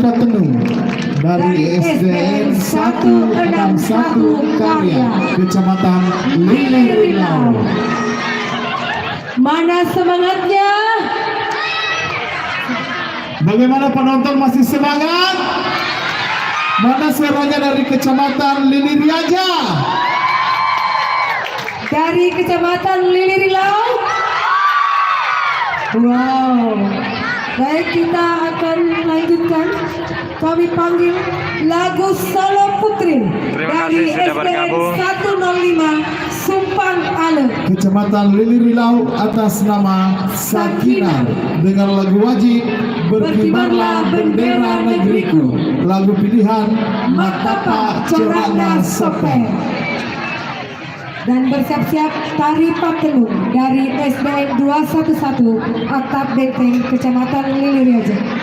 Patenung dari SDN 161 Karya, Kecamatan Lili Riau. Mana semangatnya? Bagaimana penonton, masih semangat? Mana suaranya dari Kecamatan Lili Riaja? Dari Kecamatan Lili Riau. Wow. Baik, kita akan lanjutkan. Kami panggil lagu Solo Putri dari SDN 105 Sumpang Ale, Kecamatan Lili Riau atas nama Sakinah dengan lagu wajib Berkibarlah Bendera Negeriku, lagu pilihan Matapak Corana Soper. dan bersiap-siap tari Patenung dari SDN 211 Atap Benteng Kecamatan Lili Riau.